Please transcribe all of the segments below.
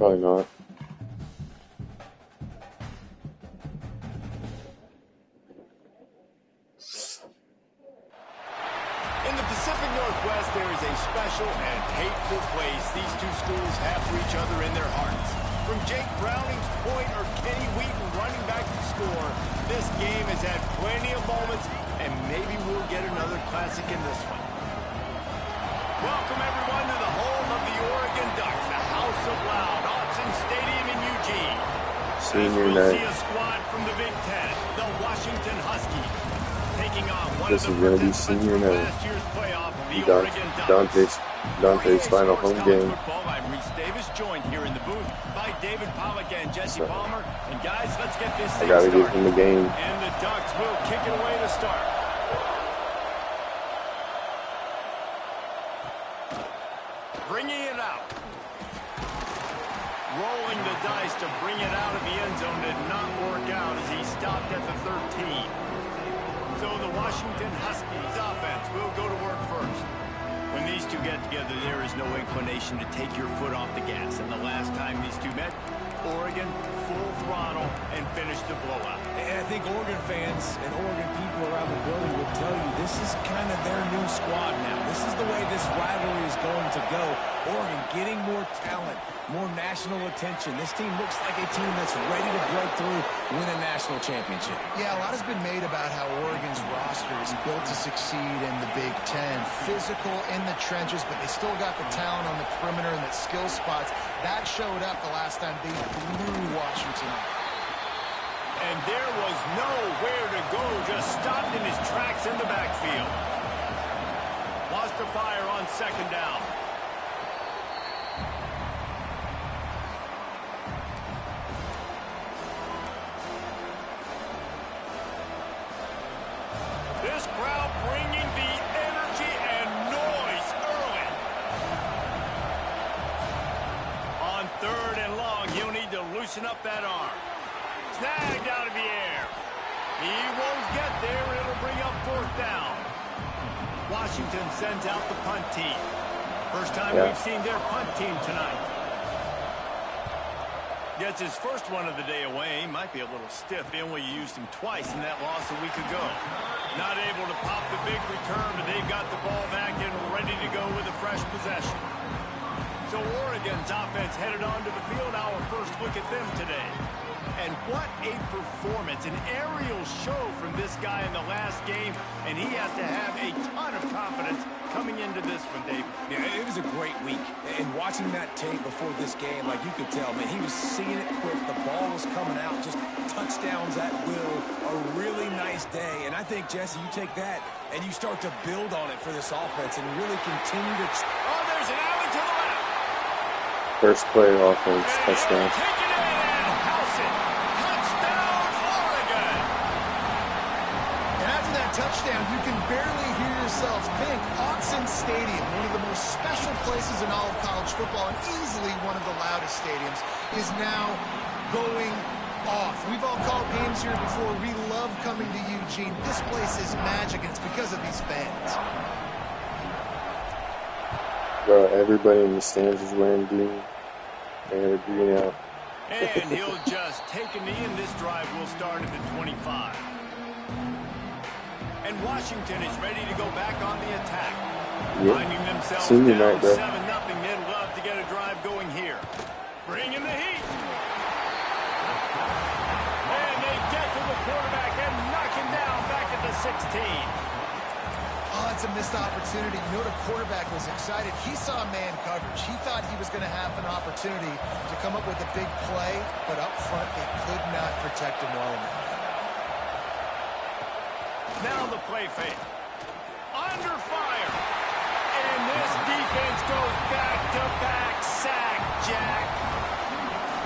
Probably not. In the Pacific Northwest, there is a special and hateful place these two schools have for each other in their hearts. From Jake Browning's point or Kenny Wheaton running back to score, this game has had plenty of moments, and maybe we'll get another classic in this one. Welcome, everyone, to the home of the Oregon Ducks, the House of Loud, Autzen Stadium in Eugene. Senior we'll night. see a squad from the Big Ten, the Washington Huskies, taking on one This of is the going to be participants senior from night. last year's playoff, the Oregon Ducks. Dante's final home game. Football, I'm Reese Davis, joined here in the booth by David Pollack and Jesse Palmer. And guys, let's get this thing I gotta started. give him the game. And the Ducks will kick it away to start. Bringing it out. Rolling the dice to bring it out of the end zone did not work out as he stopped at the 13. So the Washington Huskies offense will go to work first. When these two get together, there is no inclination to take your foot off the gas. And the last time these two met, Oregon full throttle and finished the blowout. And I think Oregon fans and Oregon people around the building will tell you this is kind of their new squad now. This is the way this rivalry is going to go. Oregon getting more talent, more national attention. This team looks like a team that's ready to break through, win a national championship. Yeah, a lot has been made about how Oregon's roster is built to succeed in the Big Ten. Physical in the trenches, but they still got the talent on the perimeter and the skill spots. That showed up the last time they blew Washington up. And there was nowhere to go, just stopped in his tracks in the backfield. Lost the fire on second down. This crowd bringing the energy and noise early. On third and long, he'll need to loosen up that arm. Snagged out of the air. He won't get there. It'll bring up fourth down. Washington sends out the punt team. First time we've seen their punt team tonight. Gets his first one of the day away. Might be a little stiff. They only used him twice in that loss a week ago. Not able to pop the big return, but they've got the ball back and ready to go with a fresh possession. So Oregon's offense headed onto the field. Our first look at them today. And what a performance, an aerial show from this guy in the last game, and he has to have a ton of confidence coming into this one, Dave. Yeah, it was a great week. And watching that tape before this game, like you could tell, man, he was seeing it quick. The ball was coming out, just touchdowns at will. A really nice day. And I think, Jesse, you take that and you start to build on it for this offense and really continue to... Oh, there's an alley to the left. First play offense, touchdown. Take it in and house it. Touchdown, Oregon. And after that touchdown, you can barely hear yourselves think. Autzen Stadium, one of the most special places in all of college football and easily one of the loudest stadiums, is now going off. We've all called games here before. We love coming to Eugene. This place is magic, and it's because of these fans. Bro, everybody in the stands is wearing green. They're green out. And he'll just take a knee, and this drive will start at the 25. And Washington is ready to go back on the attack. Yeah. Finding themselves Senior down night, bro. 7-0. They'd love to get a drive going here. Bring in the heat. And they get to the quarterback and knock him down back at the 16. Oh, it's a missed opportunity. You know, the quarterback was excited. He saw man coverage. He thought he was going to have an opportunity to come up with a big play, but up front, they could not protect him well enough. Now the play fake. Under fire. And this defense goes back-to-back sack, Jack.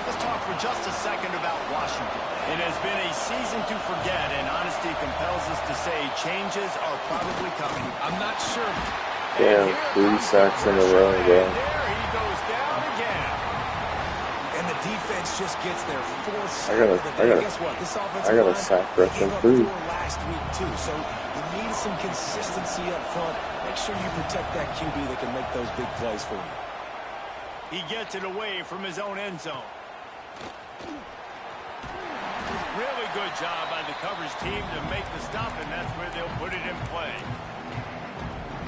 Let's talk for just a second about Washington. It has been a season to forget, and honesty compels us to say changes are probably coming. I'm not sure. Damn, 3 sacks in a row, bro. And there he goes down again. And the defense just gets their fourth sack. Guess what? This offensive I got a line, sack they rushing gave up 3. 4 last week, too. So you need some consistency up front. Make sure you protect that QB that can make those big plays for you. He gets it away from his own end zone. Really good job by the coverage team to make the stop, and that's where they'll put it in play.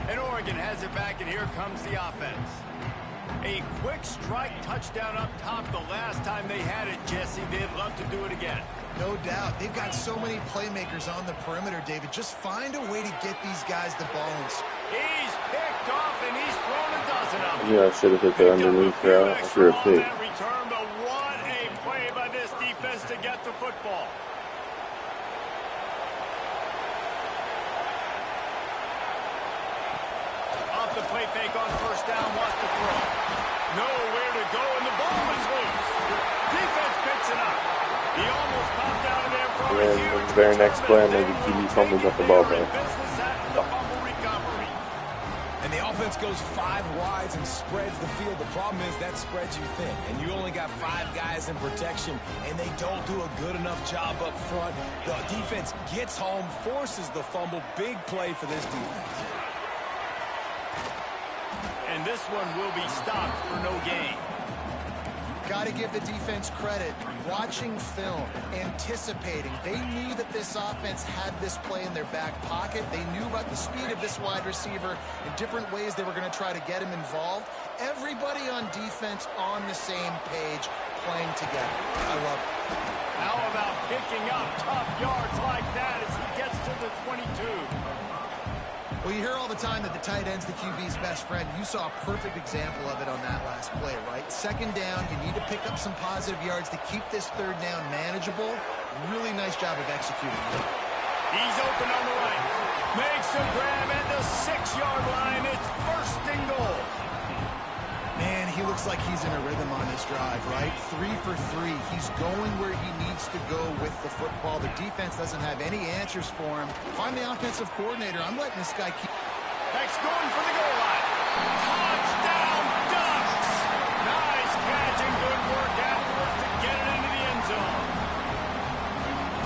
And Oregon has it back, and here comes the offense. A quick strike touchdown up top the last time they had it, Jesse. They'd love to do it again. No doubt. They've got so many playmakers on the perimeter, David. Just find a way to get these guys the ball. He's picked off, and he's thrown a dozen of them. Yeah, I should have hit the underneath route after a pick. Return, but what a play by this defense to get the football. Off the play fake on first down, wants to throw. Nowhere to go, and the ball is loose. Defense picks it up. He almost popped out of there for a huge the very next play, maybe QB fumbles up the ball back. And the offense goes 5 wides and spreads the field. The problem is that spreads you thin, and you only got 5 guys in protection, and they don't do a good enough job up front. The defense gets home, forces the fumble. Big play for this defense. And this one will be stopped for no gain. Got to give the defense credit. Watching film, anticipating. They knew that this offense had this play in their back pocket. They knew about the speed of this wide receiver in different ways they were going to try to get him involved. Everybody on defense on the same page, playing together. I love it. How about picking up tough yards like that as he gets to the 22? Well, you hear all the time that the tight end's the QB's best friend. You saw a perfect example of it on that last play, right? Second down, you need to pick up some positive yards to keep this third down manageable. Really nice job of executing. He's open on the right. Makes a grab at the 6-yard line. It's first and goal. Man, he looks like he's in a rhythm on this drive, right? 3 for 3. He's going where he needs to go with the football. The defense doesn't have any answers for him. Find the offensive coordinator. I'm letting this guy keep... Next going for the goal line. Touchdown Ducks! Nice catch and good work afterwards to get it into the end zone.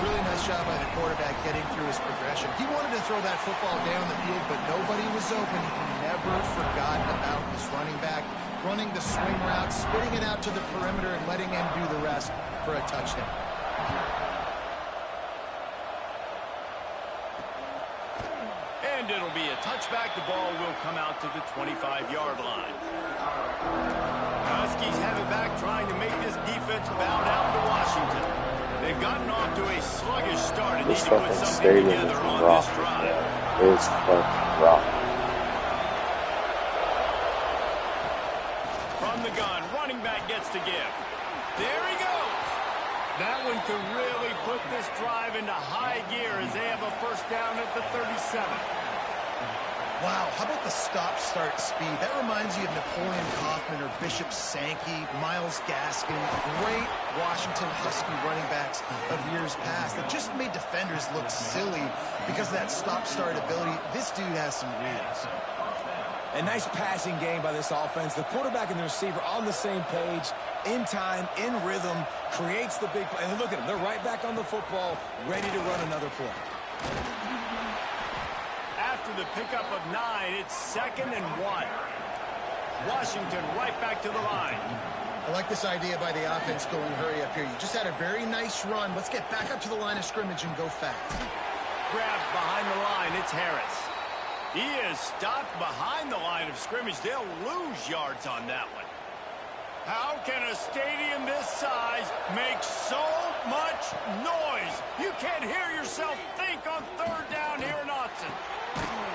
Really nice job by the quarterback getting through his progression. He wanted to throw that football down the field, but nobody was open. He never forgot about his running back. Running the swing route, spitting it out to the perimeter, and letting him do the rest for a touchdown. And it'll be a touchback. The ball will come out to the 25-yard line. Huskies have it back, trying to make this defense bow down to Washington. They've gotten off to a sluggish start and need to put something together on this drive. It's fucking rock. The gun, running back gets to give. There he goes. That one could really put this drive into high gear as they have a first down at the 37. Wow, how about the stop-start speed? That reminds you of Napoleon Kaufman or Bishop Sankey, Myles Gaskin, great Washington Husky running backs of years past that just made defenders look silly because of that stop-start ability. This dude has some wheels. A nice passing game by this offense. The quarterback and the receiver on the same page, in time, in rhythm, creates the big play. And look at them. They're right back on the football, ready to run another play. After the pickup of 9, it's 2nd and 1. Washington right back to the line. I like this idea by the offense going hurry up here. You just had a very nice run. Let's get back up to the line of scrimmage and go fast. Grabbed behind the line. It's Harris. He is stopped behind the line of scrimmage. They'll lose yards on that one. How can a stadium this size make so much noise? You can't hear yourself think on third down here in Autzen.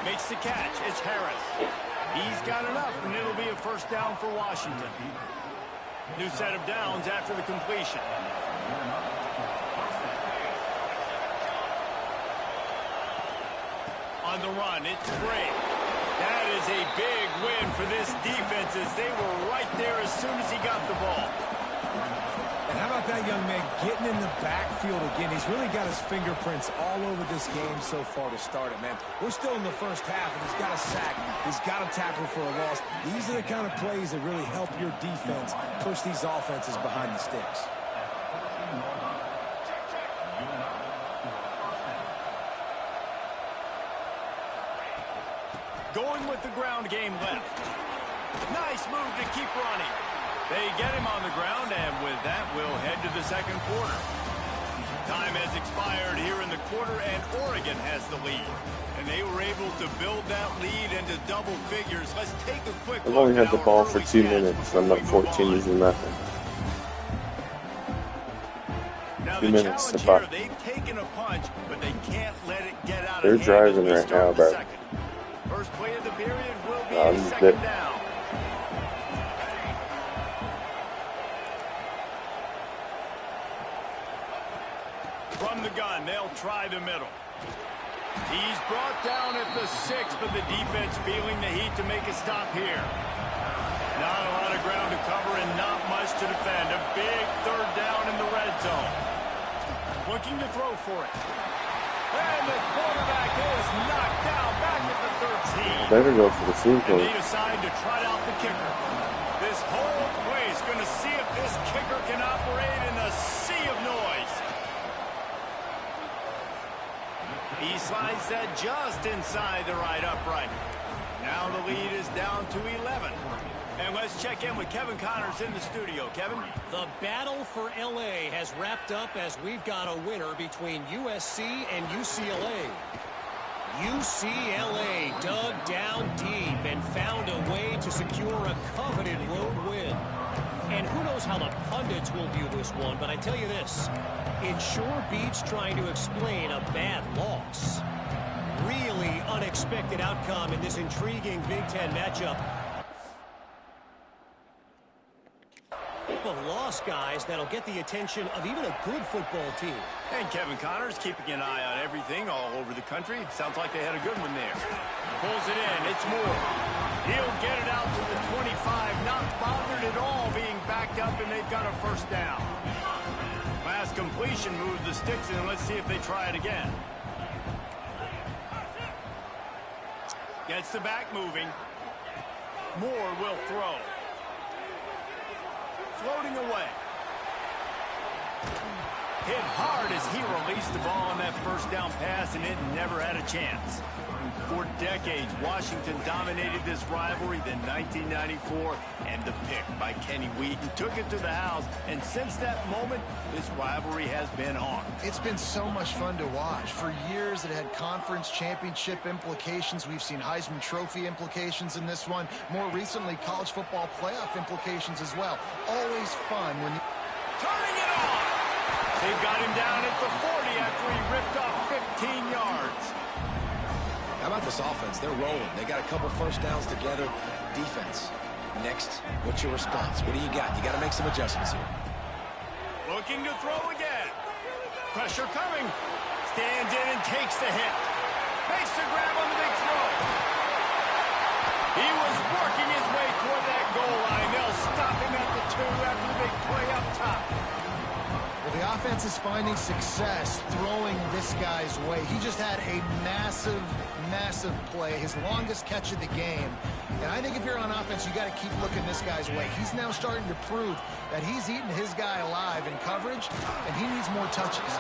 Makes the catch. It's Harris. He's got enough, and it'll be a first down for Washington. New set of downs after the completion. On the run, it's Gray. That is a big win for this defense as they were right there as soon as he got the ball. And how about that young man getting in the backfield again? He's really got his fingerprints all over this game so far to start it, man. We're still in the first half, and he's got a sack. He's got a tackle for a loss. These are the kind of plays that really help your defense push these offenses behind the sticks. Going with the ground game left. Nice move to keep running. They get him on the ground, and with that, we'll head to the second quarter. Time has expired here in the quarter, and Oregon has the lead. And they were able to build that lead into double figures. Let's take a quick look. I've only had the ball for 2 minutes. I'm up 14 to nothing. Now 2 the minutes to challenge here, 5. they've taken a punch, but they can't let it get out They're of hand. driving right now, bro. First play of the period will be I'm a second good. down. From the gun, they'll try the middle. He's brought down at the 6, but the defense feeling the heat to make a stop here. Not a lot of ground to cover and not much to defend. A big third down in the red zone. Looking to throw for it. And the quarterback is knocked down back at the 13. Better go for the field And goal. they decide to try out the kicker. This whole place going to see if this kicker can operate in a sea of noise. He slides that just inside the right upright. Now the lead is down to 11. And let's check in with Kevin Connors in the studio. Kevin? The battle for L.A. has wrapped up as we've got a winner between USC and UCLA. UCLA dug down deep and found a way to secure a coveted road win. And who knows how the pundits will view this one, but I tell you this, it sure beats trying to explain a bad loss. Really unexpected outcome in this intriguing Big Ten matchup. Of lost guys that'll get the attention of even a good football team. And Kevin Connors keeping an eye on everything all over the country. Sounds like they had a good one there. Pulls it in. It's Moore. He'll get it out to the 25. Not bothered at all being backed up, and they've got a first down. Last completion moved the sticks in. Let's see if they try it again. Gets the back moving. Moore will throw. Floating away. Hit hard as he released the ball on that first down pass, and it never had a chance. For decades, Washington dominated this rivalry. Then 1994, and the pick by Kenny Wheaton took it to the house. And since that moment, this rivalry has been on. It's been so much fun to watch. For years, it had conference championship implications. We've seen Heisman Trophy implications in this one. More recently, college football playoff implications as well. Always fun when you... Turning it on! They've got him down at the 40 after he ripped off 15 yards. How about this offense? They're rolling. They got a couple first downs together. Defense. Next, what's your response? What do you got? You got to make some adjustments here. Looking to throw again. Pressure coming. Stands in and takes the hit. Makes the grab on the big throw. He was working his way toward that goal line. They'll stop him at the 2 after the big play up top. Well, the offense is finding success throwing this guy's way. He just had a massive play, his longest catch of the game. And I think if you're on offense, you got to keep looking this guy's way. He's now starting to prove that he's eating his guy alive in coverage, and he needs more touches.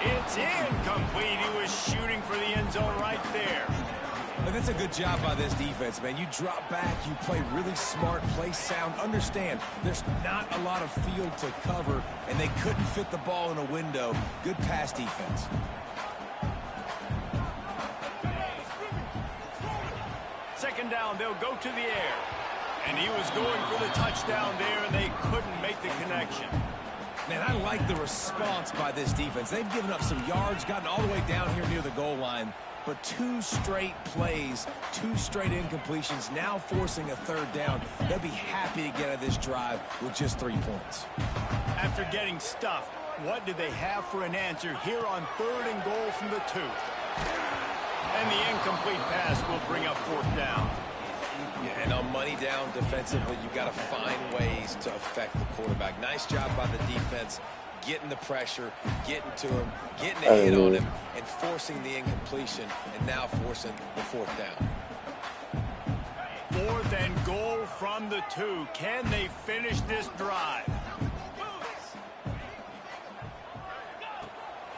It's incomplete. He was shooting for the end zone right there. But that's a good job by this defense, man. You drop back, you play really smart, play sound. Understand, there's not a lot of field to cover, and they couldn't fit the ball in a window. Good pass defense. Second down, they'll go to the air. And he was going for the touchdown there, and they couldn't make the connection. Man, I like the response by this defense. They've given up some yards, gotten all the way down here near the goal line. But 2 straight plays, 2 straight incompletions, now forcing a third down. They'll be happy to get out of this drive with just 3 points. After getting stuffed, what do they have for an answer here on 3rd and goal from the 2? And the incomplete pass will bring up 4th down. Yeah, and on money down defensively, you've got to find ways to affect the quarterback. Nice job by the defense, getting the pressure, getting to him, getting a hit on him, and forcing the incompletion, and now forcing the 4th down. 4th and goal from the 2. Can they finish this drive?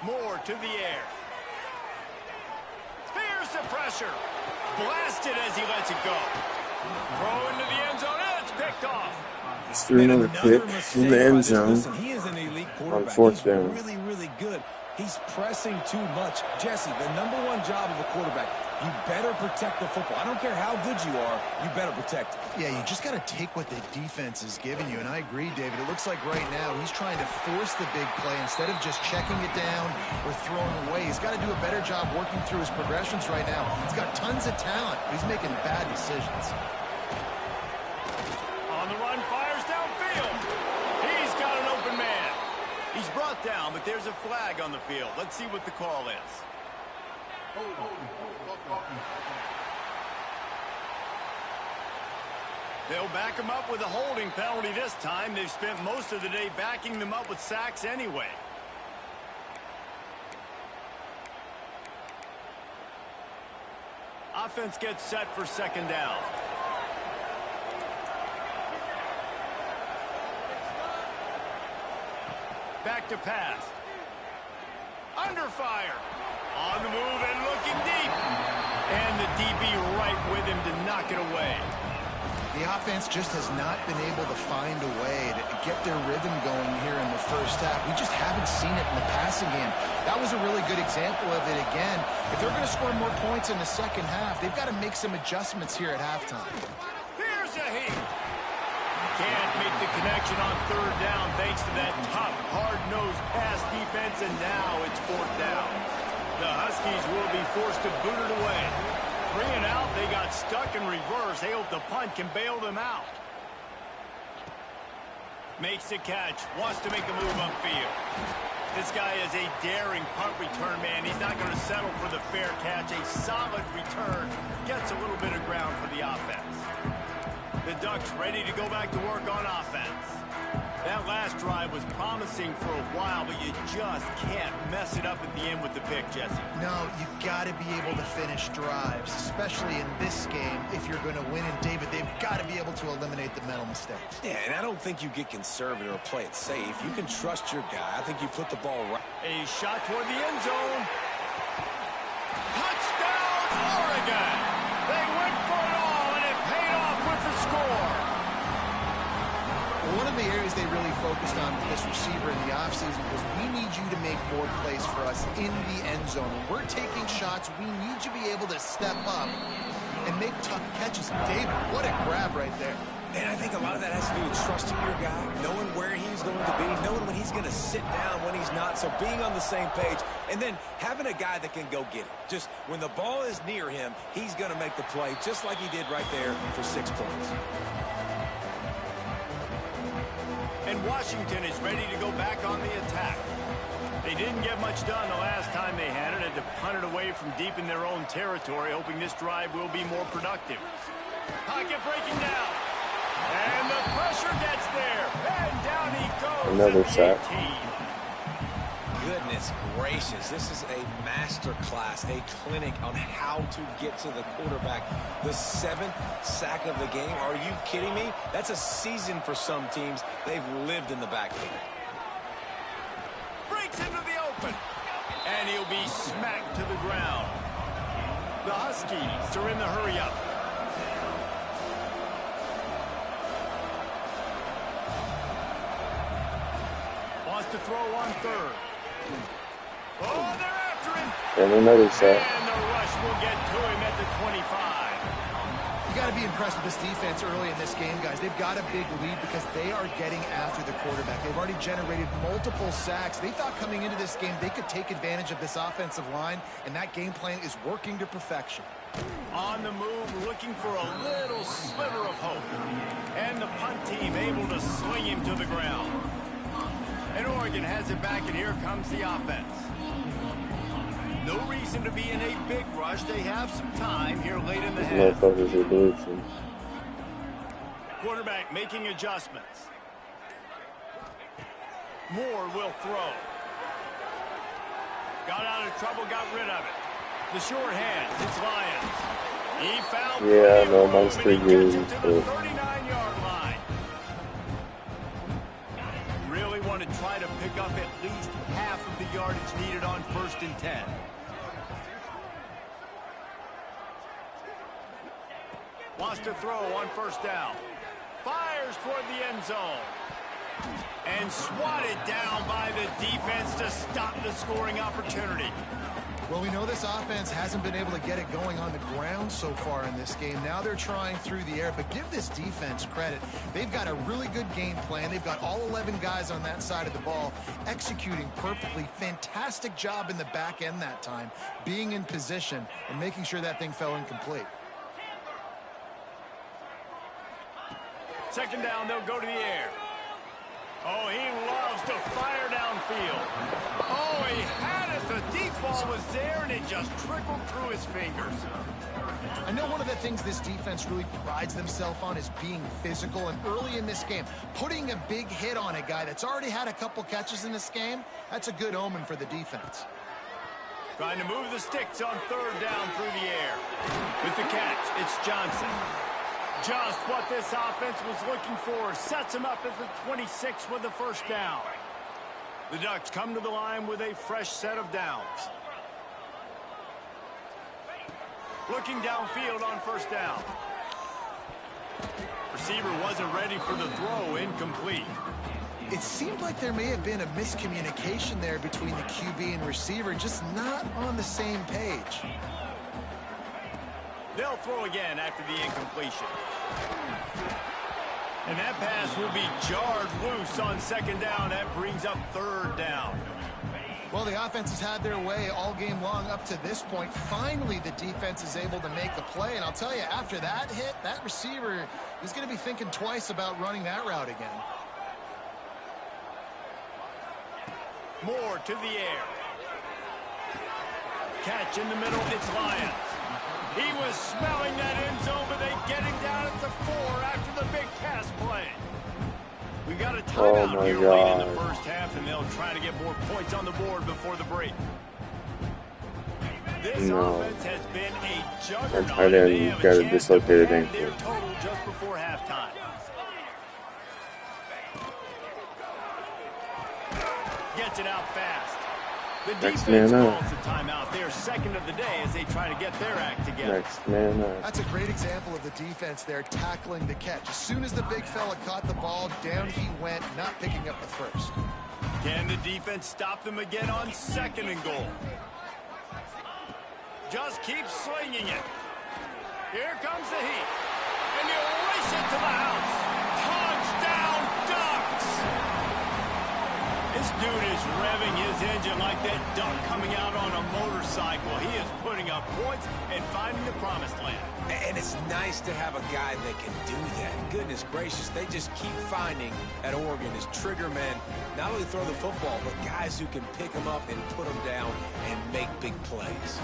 Moore to the air. Fears the pressure. Blasted as he lets it go. Throw into the end zone, and it's picked off. Just threw And another pick in the end zone Listen, he is an elite on quarterback. 4th He's down. really, really good. He's pressing too much. Jesse, the #1 job of a quarterback, you better protect the football. I don't care how good you are, you better protect it. Yeah, you just got to take what the defense is giving you, and I agree, David. It looks like right now he's trying to force the big play instead of just checking it down or throwing away. He's got to do a better job working through his progressions right now. He's got tons of talent, but he's making bad decisions. On the run, fires downfield. He's got an open man. He's brought down, but there's a flag on the field. Let's see what the call is. They'll back him up with a holding penalty this time. They've spent most of the day backing them up with sacks anyway. Offense gets set for 2nd down. Back to pass. Under fire. On the move and looking deep. And the DB right with him to knock it away. The offense just has not been able to find a way to get their rhythm going here in the first half. We just haven't seen it in the passing game. That was a really good example of it again. If they're going to score more points in the second half, they've got to make some adjustments here at halftime. Here's a heat. Can't make the connection on 3rd down thanks to that tough, hard-nosed pass defense, and now it's 4th down. The Huskies will be forced to boot it away. 3 and out, they got stuck in reverse. They hope the punt can bail them out. Makes the catch, wants to make a move upfield. This guy is a daring punt return man. He's not going to settle for the fair catch. A solid return gets a little bit of ground for the offense. The Ducks ready to go back to work on offense. That last drive was promising for a while, but you just can't mess it up at the end with the pick, Jesse. No, you got to be able to finish drives, especially in this game. If you're going to win, and David, they've got to be able to eliminate the mental mistakes. Yeah, and I don't think you get conservative or play it safe. You can trust your guy. I think you put the ball right. A shot toward the end zone. Touchdown, Oregon! They went for it all, and it paid off with the score. One of the areas they really focused on with this receiver in the offseason was we need you to make more plays for us in the end zone. When we're taking shots, we need you to be able to step up and make tough catches. David, what a grab right there. And I think a lot of that has to do with trusting your guy, knowing where he's going to be, knowing when he's going to sit down, when he's not. So being on the same page, and then having a guy that can go get it. Just when the ball is near him, he's going to make the play, just like he did right there for 6 points. And Washington is ready to go back on the attack. They didn't get much done the last time they had it, had to punt it away from deep in their own territory, hoping this drive will be more productive. Pocket breaking down. And the pressure gets there. And down he goes. Another sack. Goodness gracious. This is a master class, a clinic on how to get to the quarterback. The 7th sack of the game. Are you kidding me? That's a season for some teams. They've lived in the backfield. Breaks into the open. And he'll be smacked to the ground. The Huskies are in the hurry-up. Wants to throw on 3rd. Oh, they're after him. And another sack. And the rush will get to him at the 25. You got to be impressed with this defense early in this game, guys. They've got a big lead because they are getting after the quarterback. They've already generated multiple sacks. They thought coming into this game they could take advantage of this offensive line, and that game plan is working to perfection. On the move, looking for a little sliver of hope. And the punt team able to swing him to the ground. And Oregon has it back, and here comes the offense. No reason to be in a big rush. They have some time here late in the half. Motherfuckers are blitzing. Quarterback making adjustments. Moore will throw. Got out of trouble, got rid of it. The short hands, it's Lyons. He found Yeah, no, mine's pretty good. to the 39-yard line. Really want to try to pick up at least half of the yardage needed on 1st and 10. Wants to throw on 1st down. fires toward the end zone. And swatted down by the defense to stop the scoring opportunity. Well, we know this offense hasn't been able to get it going on the ground so far in this game. Now they're trying through the air, but give this defense credit. They've got a really good game plan. They've got all 11 guys on that side of the ball executing perfectly. Fantastic job in the back end that time, being in position and making sure that thing fell incomplete. Second down, they'll go to the air. Oh, he loves to fire downfield. Oh, he had it. The deep ball was there, and it just trickled through his fingers. I know one of the things this defense really prides themselves on is being physical, and early in this game, putting a big hit on a guy that's already had a couple catches in this game, that's a good omen for the defense. Trying to move the sticks on third down through the air. With the catch, it's Johnson. Just what this offense was looking for. Sets him up at the 26 with the first down. The Ducks come to the line with a fresh set of downs. Looking downfield on first down. Receiver wasn't ready for the throw. Incomplete. It seemed like there may have been a miscommunication there between the QB and receiver, just not on the same page. They'll throw again after the incompletion. And that pass will be jarred loose on second down. That brings up third down. Well, the offense has had their way all game long up to this point. Finally, the defense is able to make a play. And I'll tell you, after that hit, that receiver is going to be thinking twice about running that route again. Moore to the air. Catch in the middle. It's Lyons. He was smelling that end zone, but they get him down at the 4 after the big pass play. We got a timeout here late in the first half, and they'll try to get more points on the board before the break. This offense has been a juggernaut. Tight end got a dislocated ankle. Their total just before halftime. Gets it out fast. The defense calls the timeout. They're second of the day as they try to get their act together. Next man up. That's a great example of the defense there tackling the catch. As soon as the big fella caught the ball, down he went, not picking up the first. Can the defense stop them again on second and goal? Just keep slinging it. Here comes the heat. And you race it to the house. Touchdown, Ducks! This dude is revving his engine like that duck coming out on a motorcycle. He is putting up points and finding the promised land. And it's nice to have a guy that can do that. Goodness gracious, they just keep finding at Oregon is trigger men. Not only throw the football, but guys who can pick them up and put them down and make big plays.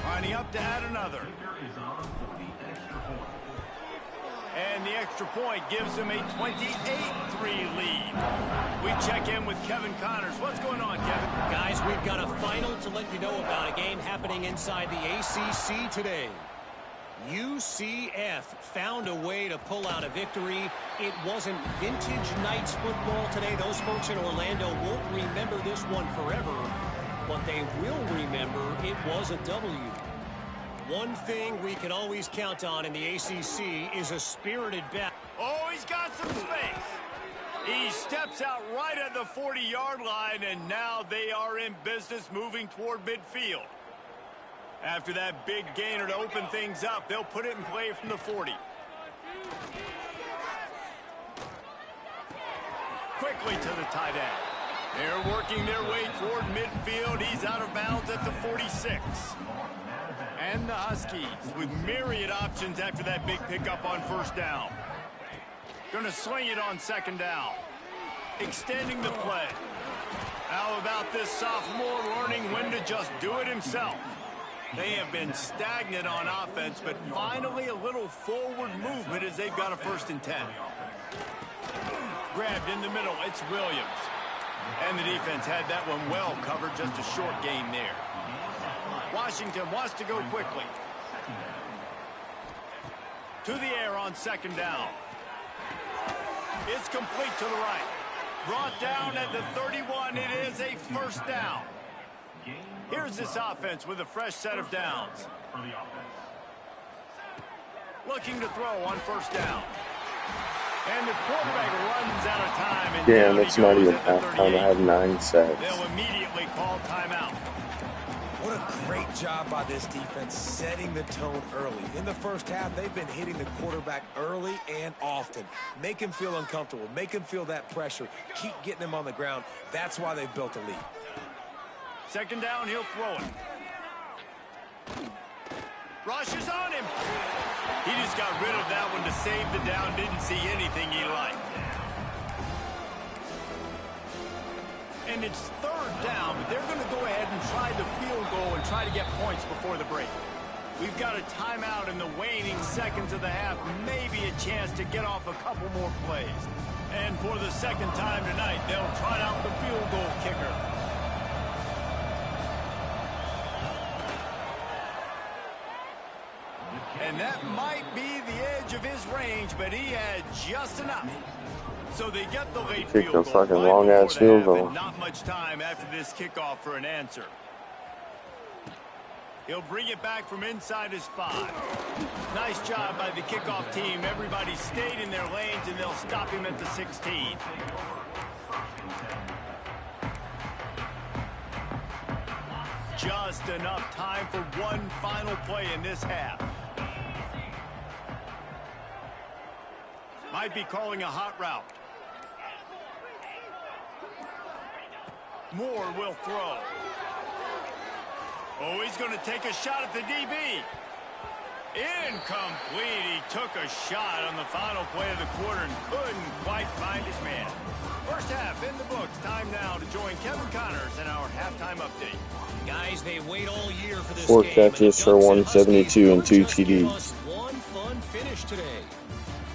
Lining up to add another. And the extra point gives them a 28-3 lead. We check in with Kevin Connors. What's going on, Kevin? Guys, we've got a final to let you know about, a game happening inside the ACC today. UCF found a way to pull out a victory. It wasn't vintage Knights football today. Those folks in Orlando won't remember this one forever, but they will remember it was a W. One thing we can always count on in the ACC is a spirited battle. Oh, he's got some space. He steps out right at the 40-yard line, and now they are in business moving toward midfield. After that big gainer to open things up, they'll put it in play from the 40. Quickly to the tight end. They're working their way toward midfield. He's out of bounds at the 46. And the Huskies with myriad options after that big pickup on first down. Going to sling it on second down. Extending the play. How about this sophomore learning when to just do it himself? They have been stagnant on offense, but finally a little forward movement as they've got a 1st and 10. Grabbed in the middle, it's Williams. And the defense had that one well covered, just a short gain there. Washington wants to go quickly. To the air on second down. It's complete to the right. Brought down at the 31. It is a 1st down. Here's this offense with a fresh set of downs. Looking to throw on first down. And the quarterback runs out of time. And Damn, down that's he not goes even at the halftime. 38. I have 9 sacks. They'll immediately call timeout. What a great job by this defense setting the tone early. In the first half, they've been hitting the quarterback early and often. Make him feel uncomfortable. Make him feel that pressure. Keep getting him on the ground. That's why they've built a lead. Second down, he'll throw it. Rush is on him. He just got rid of that one to save the down. Didn't see anything he liked. And it's third down, but they're going to go ahead and try the field goal and try to get points before the break. We've got a timeout in the waning seconds of the half. Maybe a chance to get off a couple more plays. And for the second time tonight, they'll try out the field goal kicker. And that might be the edge of his range, but he had just enough. So they get the late Kicked a field goal fucking right long-ass before the field half, goal. and not much time after this kickoff for an answer. He'll bring it back from inside his 5. Nice job by the kickoff team. Everybody stayed in their lanes, and they'll stop him at the 16. Just enough time for one final play in this half. Might be calling a hot route. Moore will throw. Oh, he's going to take a shot at the DB. Incomplete. He took a shot on the final play of the quarter and couldn't quite find his man. First half in the books. Time now to join Kevin Connors in our halftime update. Guys, they wait all year for this 4 game. catches for 172 and 2 TDs. One fun finish today.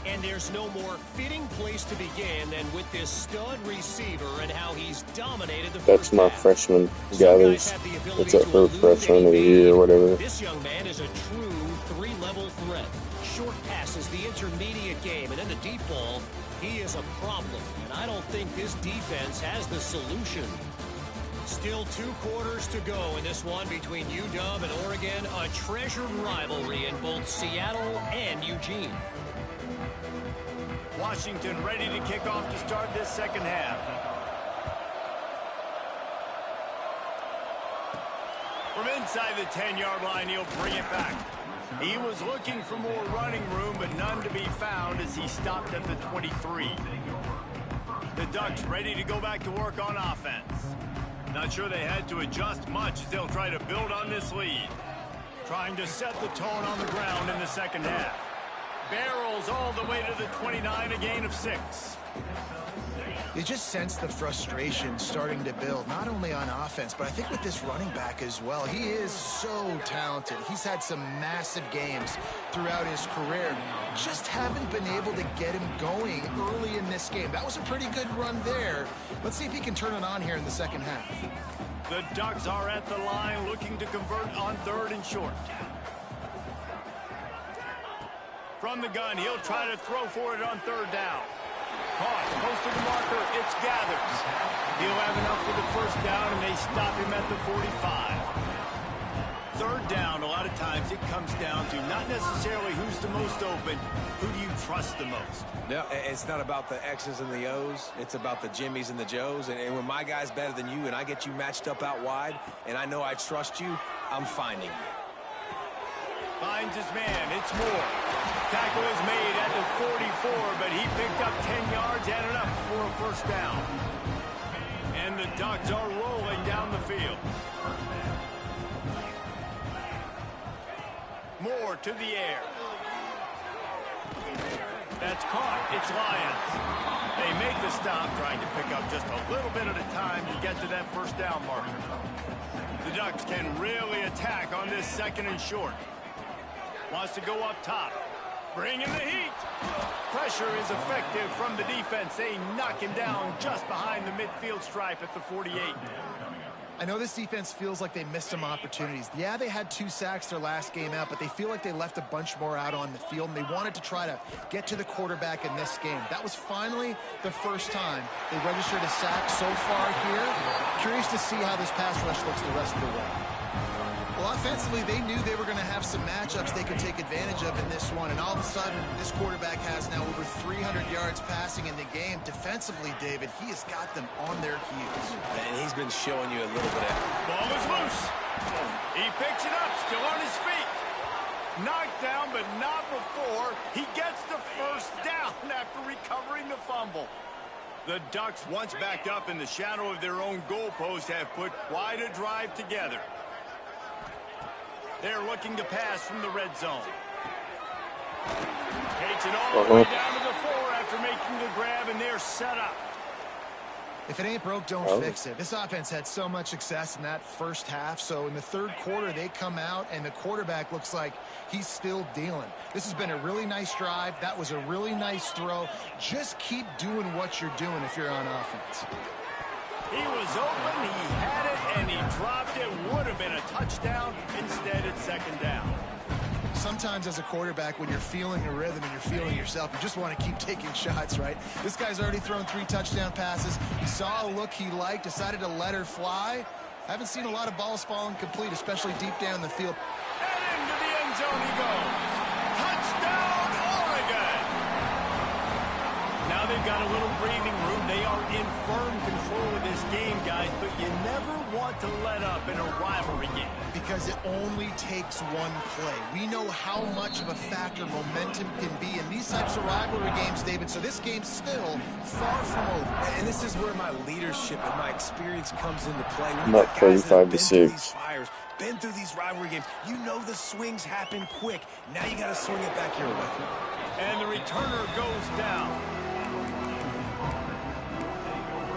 And there's no more fitting place to begin than with this stud receiver and how he's dominated the That's first my half. freshman gathers. It's up for freshman of the year or whatever. This young man is a true 3-level threat. Short passes, the intermediate game, and then the deep ball. He is a problem, and I don't think this defense has the solution. Still 2 quarters to go in this one between UW and Oregon, a treasured rivalry in both Seattle and Eugene. Washington ready to kick off to start this second half. From inside the 10-yard line, he'll bring it back. He was looking for more running room, but none to be found as he stopped at the 23. The Ducks ready to go back to work on offense. Not sure they had to adjust much as they'll try to build on this lead. Trying to set the tone on the ground in the second half. Barrels all the way to the 29, a gain of 6. You just sense the frustration starting to build, not only on offense, but I think with this running back as well. He is so talented. He's had some massive games throughout his career. Just haven't been able to get him going early in this game. That was a pretty good run there. Let's see if he can turn it on here in the second half. The Ducks are at the line looking to convert on 3rd and short. From the gun, he'll try to throw for it on 3rd down. Caught, close to the marker, it's Gathers. He'll have enough for the first down, and they stop him at the 45. 3rd down, a lot of times it comes down to not necessarily who's the most open, who do you trust the most? No, it's not about the X's and the O's. It's about the Jimmys and the Joes. And when my guy's better than you and I get you matched up out wide, and I know I trust you, I'm finding you. Finds his man, it's Moore. Tackle is made at the 44, but he picked up 10 yards and enough for a first down. And the Ducks are rolling down the field. Moore to the air. That's caught. It's Lions. They make the stop, trying to pick up just a little bit at a time to get to that first down marker. The Ducks can really attack on this 2nd and short. Wants to go up top. Bring in the heat. Pressure is effective from the defense. They knock him down just behind the midfield stripe at the 48. I know this defense feels like they missed some opportunities. Yeah, they had 2 sacks their last game out, but they feel like they left a bunch more out on the field, and they wanted to try to get to the quarterback in this game. That was finally the first time they registered a sack so far here. Curious to see how this pass rush looks the rest of the way. Well, offensively, they knew they were going to have some matchups they could take advantage of in this one, and all of a sudden, this quarterback has now over 300 yards passing in the game. Defensively, David, he has got them on their heels. And he's been showing you a little bit of... Ball is loose. He picks it up, still on his feet. Knocked down, but not before he gets the first down after recovering the fumble. The Ducks, once backed up in the shadow of their own goalpost, have put quite a drive together. They're looking to pass from the red zone. Takes it all the way down to the 4 after making the grab, and they're set up. If it ain't broke, don't fix it. This offense had so much success in that first half, so in the third quarter, they come out, and the quarterback looks like he's still dealing. This has been a really nice drive. That was a really nice throw. Just keep doing what you're doing if you're on offense. He was open, he had it, and he dropped it. Would have been a touchdown. Instead, it's second down. Sometimes as a quarterback, when you're feeling a rhythm and you're feeling yourself, you just want to keep taking shots, right? This guy's already thrown 3 touchdown passes. He saw a look he liked, decided to let her fly. Haven't seen a lot of balls falling complete, especially deep down the field. And into the end zone he goes. Touchdown, Oregon! Now they've got a little breathing room. They are in firm control of this game, guys, but you never want to let up in a rivalry game. Because it only takes one play. We know how much of a factor momentum can be in these types of rivalry games, David, so this game's still far from over. And this is where my leadership and my experience comes into play. I'm up 35-6. Been through these rivalry games. You know the swings happen quick. Now you got to swing it back your way. And the returner goes down.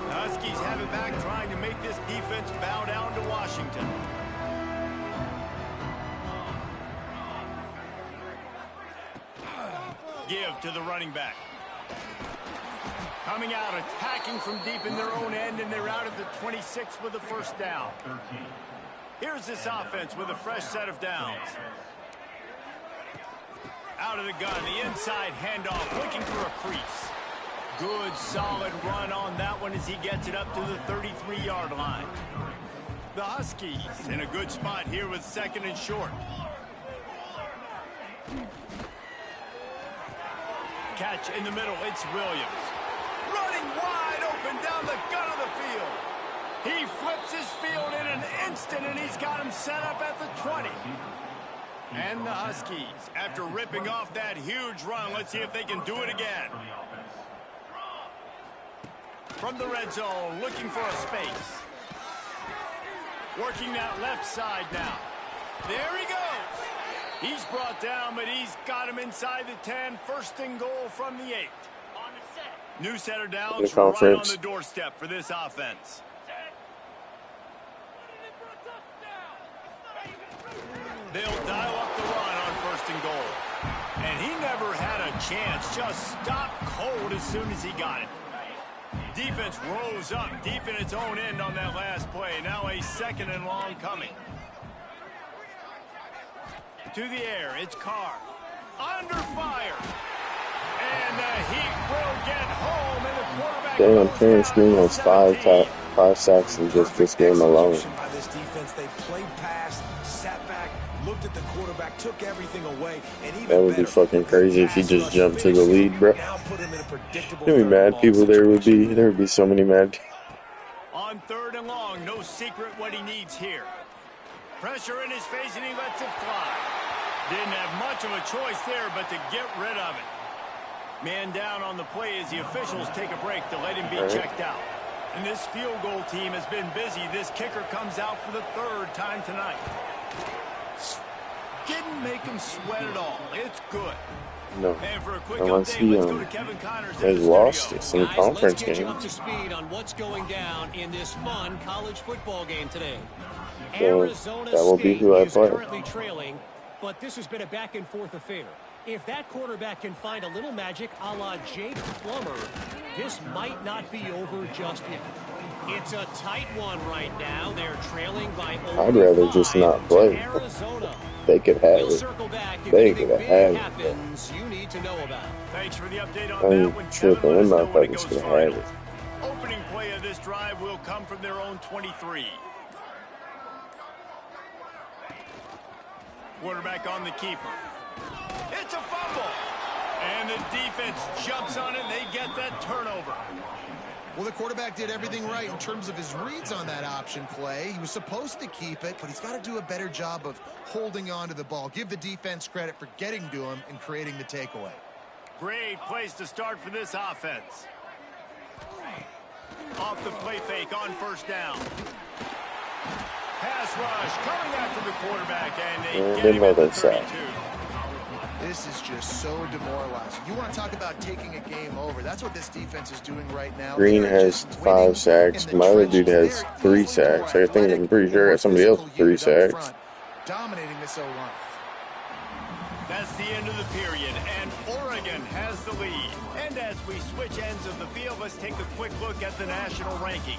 The Huskies have it back, trying to make this defense bow down to Washington. Give to the running back. Coming out, attacking from deep in their own end, and they're out at the 26 with the first down. Here's this offense with a fresh set of downs. Out of the gun, the inside handoff, looking for a crease. Good, solid run on that one as he gets it up to the 33-yard line. The Huskies in a good spot here with second and short. Catch in the middle, it's Williams. Running wide open down the gut of the field. He flips his field in an instant, and he's got him set up at the 20. And the Huskies, after ripping off that huge run, let's see if they can do it again. From the red zone, looking for a space. Working that left side now. There he goes. He's brought down, but he's got him inside the 10. First and goal from the 8. New set of downs right on the doorstep for this offense. They'll dial up the run on first and goal. And he never had a chance. Just stopped cold as soon as he got it. Defense rose up deep in its own end on that last play. Now a second and long coming. To the air, it's Carr. Under fire. And the Heat will get home. And the quarterback Damn, Terrence Green has 5 sacks in just this game alone. By this defense, they played past, sat back, looked at the quarterback, took everything away, and even that would be fucking crazy if he just jumped to the lead, bro. How many mad people there would be? There would be so many mad people. On third and long, no secret what he needs here. Pressure in his face, and he lets it fly. Didn't have much of a choice there, but to get rid of it. Man down on the play as the officials take a break to let him be checked out. And this field goal team has been busy. This kicker comes out for the 3rd time tonight. Didn't make him sweat at all. It's good. No, and for a quick unless update, he let's go to Kevin Connors has lost some conference let's get games. you up to speed on what's going down in this fun college football game today. So Arizona that will be State who I is play. currently trailing, but this has been a back-and-forth affair. If that quarterback can find a little magic a la Jake Plummer, this might not be over just yet. It's a tight one right now. They're trailing by over I'd rather 5 just not to play. Arizona. They could have We'll it. circle back if They anything could big have it. happens you need to know about. Thanks for the update on I'm that one, tripping. Kevin. Let us I'm know not when it fucking goes gonna have final. it. Opening play of this drive will come from their own 23. Quarterback on the keeper. It's a fumble. And the defense jumps on it, and they get that turnover. Well, the quarterback did everything right in terms of his reads on that option play. He was supposed to keep it, but he's got to do a better job of holding on to the ball. Give the defense credit for getting to him and creating the takeaway. Great place to start for this offense. Off the play fake on first down. Pass rush coming after the quarterback, and they get him at the 32. This is just so demoralizing. You want to talk about taking a game over. That's what this defense is doing right now. Green has 5 sacks. My other dude has 3 sacks. I'm pretty sure I got somebody else with 3 sacks. Dominating this O-line. That's the end of the period, and Oregon has the lead. And as we switch ends of the field, let's take a quick look at the national rankings.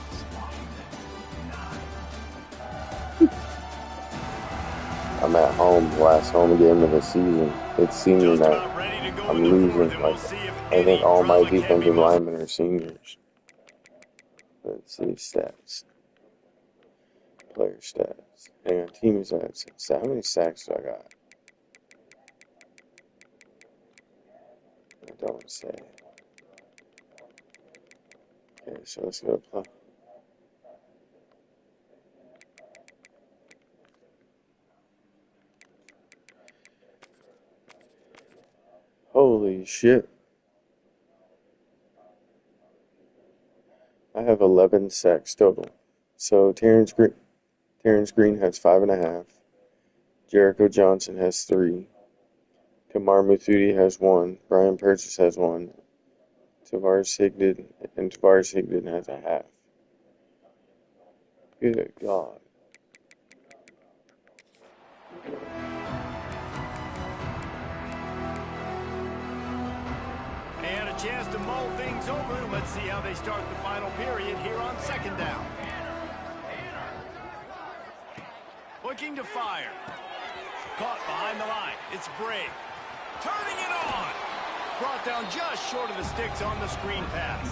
I'm at home, last home game of the season. It's senior night. I'm losing. I think all my defensive linemen are seniors. Let's see stats. Player stats. Hang on, team stats. How many sacks do I got? I don't say. Okay, so let's go play. Holy shit. I have 11 sacks total. So Terrence Green has 5.5. Jericho Johnson has 3. Kamar Muthudi has 1. Brian Purchase has 1. Tavares Higdon has a half. Good God. And a chance to mull things over. Let's see how they start the final period here on second down. Looking to fire. Caught behind the line. It's Brave. Turning it on. Brought down just short of the sticks on the screen pass.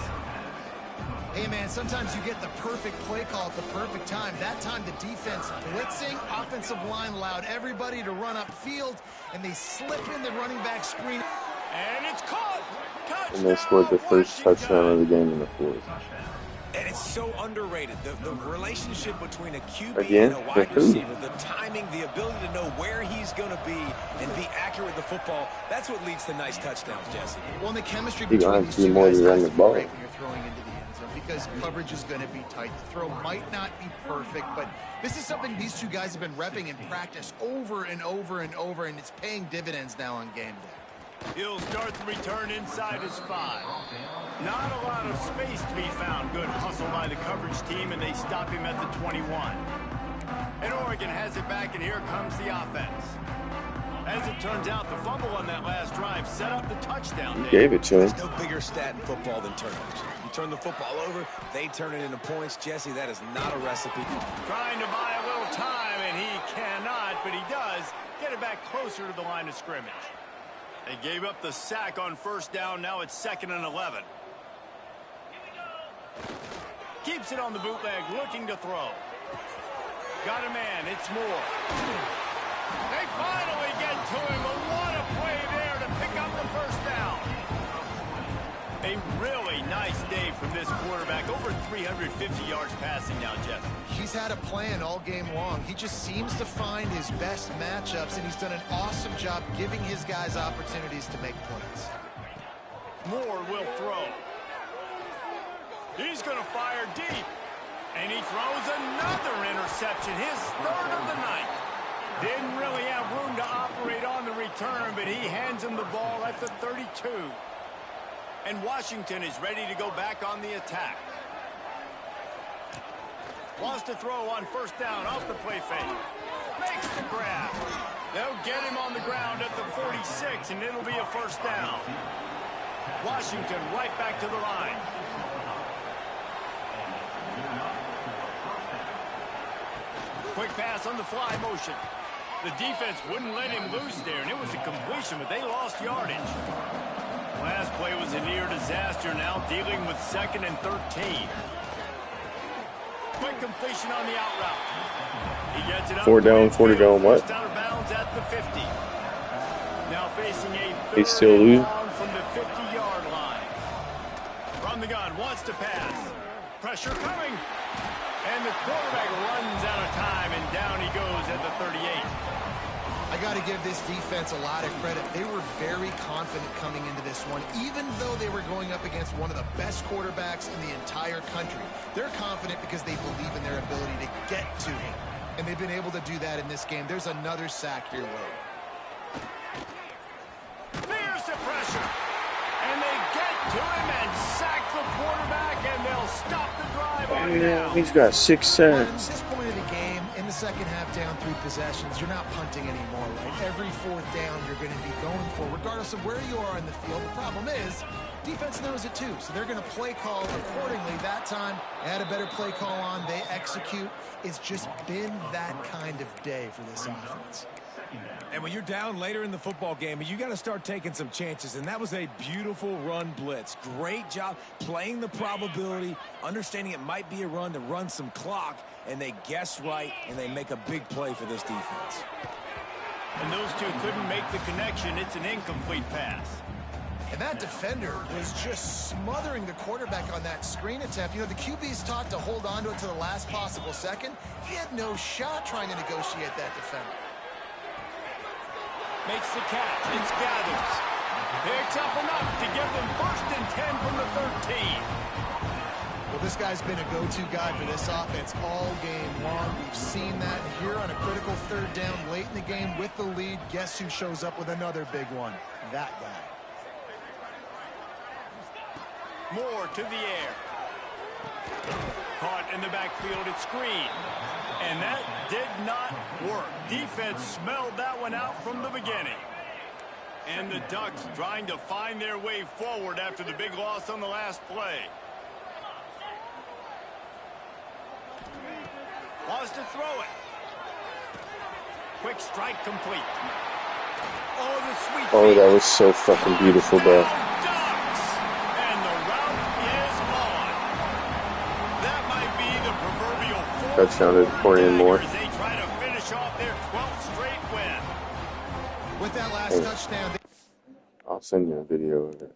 Hey, man, sometimes you get the perfect play call at the perfect time. That time the defense blitzing, offensive line allowed everybody to run upfield, and they slip in the running back screen. And it's caught. Touchdown, and they scored the first touchdown of the game in the fourth. And it's so underrated. The relationship between a QB Again, and a wide receiver, the timing, the ability to know where he's going to be and be accurate with the football, that's what leads to nice touchdowns, Jesse. Well, and the chemistry You're between going these to do two more guys to run has the to be ball. great when you're throwing into the end zone because coverage is going to be tight. The throw might not be perfect, but this is something these two guys have been repping in practice over and over and over, and it's paying dividends now on game day. He'll start the return inside his 5. Not a lot of space to be found. Good hustle by the coverage team, and they stop him at the 21. And Oregon has it back, and here comes the offense. As it turns out, the fumble on that last drive set up the touchdown. You gave it to him. There's no bigger stat in football than turnovers. You turn the football over, they turn it into points. Jesse, that is not a recipe. Trying to buy a little time, and he cannot, but he does get it back closer to the line of scrimmage. They gave up the sack on first down. Now it's 2nd and 11. Keeps it on the bootleg, looking to throw. Got a man. It's Moore. They finally get to him, but what a play there to pick up the first down. A really nice day from this quarterback. Over 350 yards passing now, Jeff. He's had a plan all game long. He just seems to find his best matchups, and he's done an awesome job giving his guys opportunities to make points. Moore will throw. He's going to fire deep. And he throws another interception, his 3rd of the night. Didn't really have room to operate on the return, but he hands him the ball at the 32. And Washington is ready to go back on the attack. Wants to throw on first down off the play fake. Makes the grab. They'll get him on the ground at the 46, and it'll be a first down. Washington right back to the line. Quick pass on the fly motion. The defense wouldn't let him loose there, and it was a completion, but they lost yardage. Last play was a near disaster, now dealing with 2nd and 13. Quick completion on the out route. He gets it up. 4 down, 40 going what? Out of bounds downs at the 50. Now facing a They third still and lose. long from the 50-yard line. From the gun, wants to pass. Pressure coming. And the quarterback runs out of time, and down he goes at the 38. I got to give this defense a lot of credit. They were very confident coming into this one, even though they were going up against one of the best quarterbacks in the entire country. They're confident because they believe in their ability to get to him, and they've been able to do that in this game. There's another sack here, Will. There's the pressure, and they get to him and sack the quarterback, and they'll stop the drive on down. He's got 6 Well, at sacks. this point of the game, in the second half, down 3 possessions, you're not punting anymore, right? Every fourth down you're going to be going for, regardless of where you are in the field. The problem is, defense knows it too, so they're going to play call accordingly. That time, they had a better play call on. They execute. It's just been that kind of day for this offense. And when you're down later in the football game, you got to start taking some chances, and that was a beautiful run blitz. Great job playing the probability, understanding it might be a run to run some clock, and they guess right, and they make a big play for this defense. And those two couldn't make the connection. It's an incomplete pass. And that defender was just smothering the quarterback on that screen attempt. You know, the QB's taught to hold on to it to the last possible second. He had no shot trying to negotiate that defender. Makes the catch. It's Gathers. Picks up enough to give them 1st and 10 from the 13. Well, this guy's been a go-to guy for this offense all game long. We've seen that here on a critical 3rd down late in the game with the lead. Guess who shows up with another big one? That guy. Moore to the air. Caught in the backfield at screen. And that did not work. Defense smelled that one out from the beginning. And the Ducks trying to find their way forward after the big loss on the last play. Wants to throw it. Quick strike complete. Oh, the sweet Oh, that feet. was so fucking beautiful, bro. Ducks! And the route is on. That might be the proverbial fourth Touchdown to Corey and Moore. as they try to finish off their 12th straight win. With that last touchdown, I'll send you a video of it.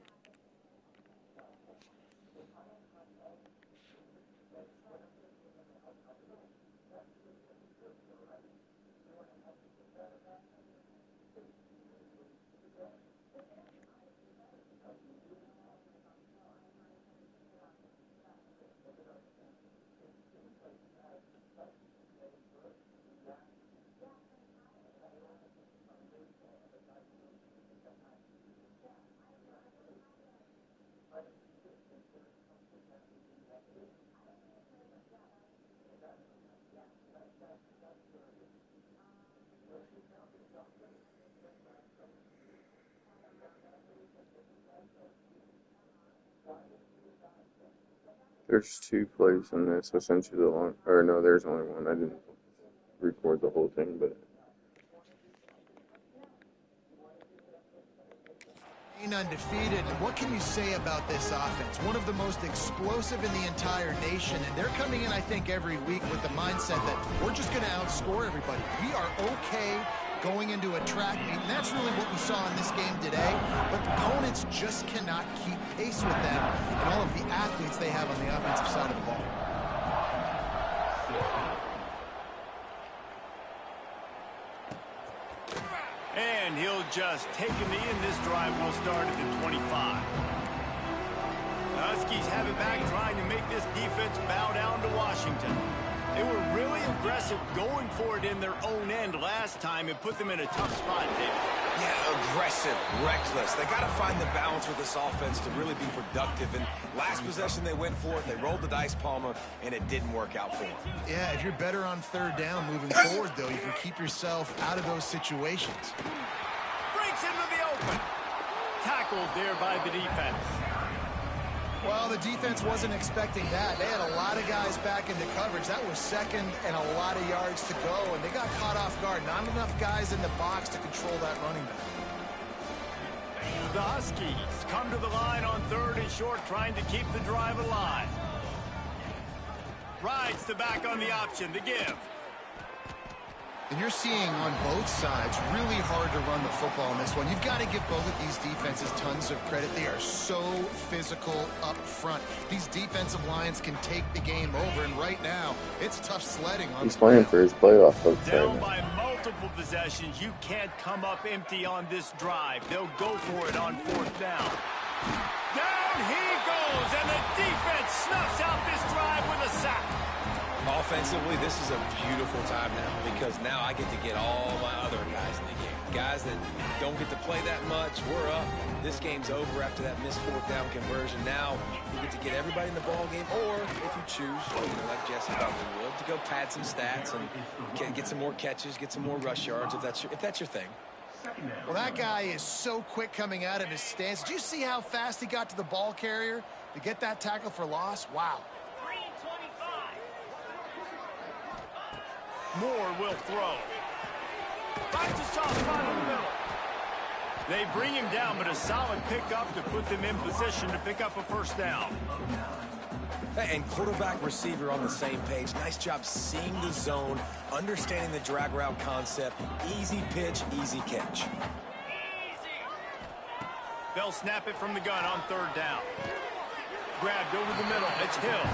There's 2 plays in this. I sent you the long, or no, there's only one. I didn't record the whole thing, but undefeated. And what can you say about this offense? One of the most explosive in the entire nation, and they're coming in, I think, every week with the mindset that we're just going to outscore everybody. We are okay going into a track meet, and that's really what we saw in this game today. But opponents just cannot keep pace with them and all of the athletes they have on the offensive side of the ball. And he'll just take a knee, and this drive will start at the 25. The Huskies have it back, trying to make this defense bow down to Washington. They were really aggressive going for it in their own end last time and put them in a tough spot, David. Yeah, aggressive, reckless. They got to find the balance with this offense to really be productive. And last possession they went for it, they rolled the dice, Palmer, and it didn't work out for them. Yeah, if you're better on 3rd down moving forward, though, you can keep yourself out of those situations. Breaks into the open. Tackled there by the defense. Well, the defense wasn't expecting that. They had a lot of guys back into coverage. That was 2nd and a lot of yards to go, and they got caught off guard. Not enough guys in the box to control that running back. The Huskies come to the line on 3rd and short, trying to keep the drive alive. Rides the back on the option, the give. And you're seeing on both sides really hard to run the football in this one. You've got to give both of these defenses tons of credit. They are so physical up front. These defensive lines can take the game over, and right now, it's tough sledding on He's playing for his playoff hopes right Down now. by multiple possessions, you can't come up empty on this drive. They'll go for it on 4th down. Down he goes, and the defense snuffs out this drive with a sack. Offensively, this is a beautiful time now because now I get to get all my other guys in the game. Guys that don't get to play that much, we're up. This game's over after that missed 4th down conversion. Now you get to get everybody in the ball game, or if you choose, like Jesse probably would, to go pad some stats and get some more catches, get some more rush yards if that's your thing. Well, that guy is so quick coming out of his stance. Did you see how fast he got to the ball carrier to get that tackle for loss? Wow. Moore will throw. Finds a soft spot in the middle. They bring him down, but a solid pickup to put them in position to pick up a 1st down. And quarterback receiver on the same page. Nice job seeing the zone, understanding the drag route concept. Easy pitch, easy catch. They'll snap it from the gun on 3rd down. Grabbed over the middle. It's Hill.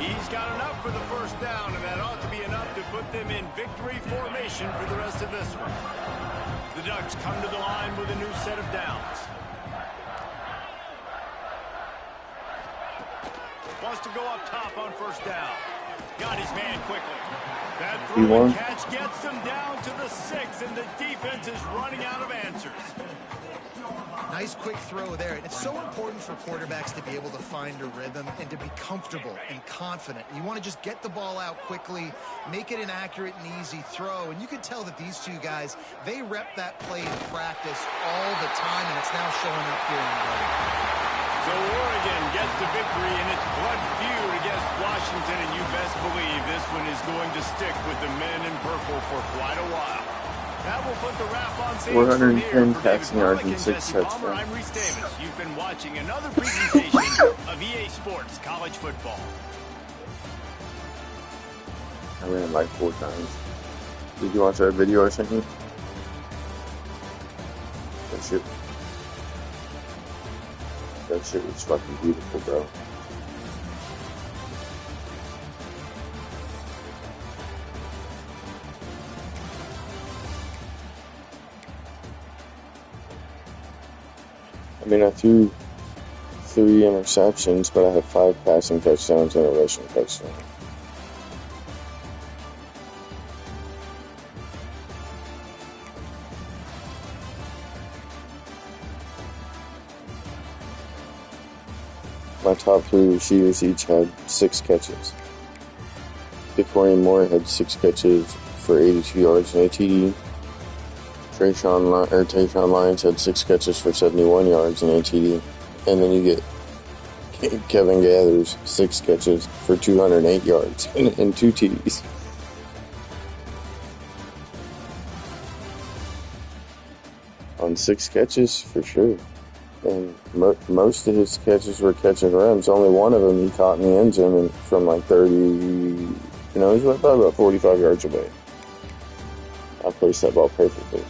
He's got enough for the 1st down, and that ought to be enough to put them in victory formation for the rest of this one. The Ducks come to the line with a new set of downs. Wants to go up top on 1st down. Got his man quickly. That throw and catch gets them down to the 6, and the defense is running out of answers. Nice quick throw there. It's so important for quarterbacks to be able to find a rhythm and to be comfortable and confident. You want to just get the ball out quickly, make it an accurate and easy throw. And you can tell that these two guys, they rep that play in practice all the time, and it's now showing up here in the game. So Oregon gets the victory in its blood feud against Washington, and you best believe this one is going to stick with the men in purple for quite a while. That will put the wrap on things 410 passing yards and 6 touchdowns. I'm Reese Davis. You've been watching another presentation of EA Sports College Football. I ran like 4 times. Did you watch that video I sent you? That shit was fucking beautiful, bro. I mean, I threw 3 interceptions, but I had 5 passing touchdowns and a rushing touchdown. My top 3 receivers each had 6 catches. Dicorian Moore had 6 catches for 82 yards and a TD. Tayshawn Lyons had 6 catches for 71 yards and a TD. And then you get Kevin Gathers 6 catches for 208 yards and 2 TDs. On 6 catches, for sure. And most of his catches were catching runs. Only one of them he caught in the end zone from like 30, he was about 45 yards away. I placed that ball perfectly.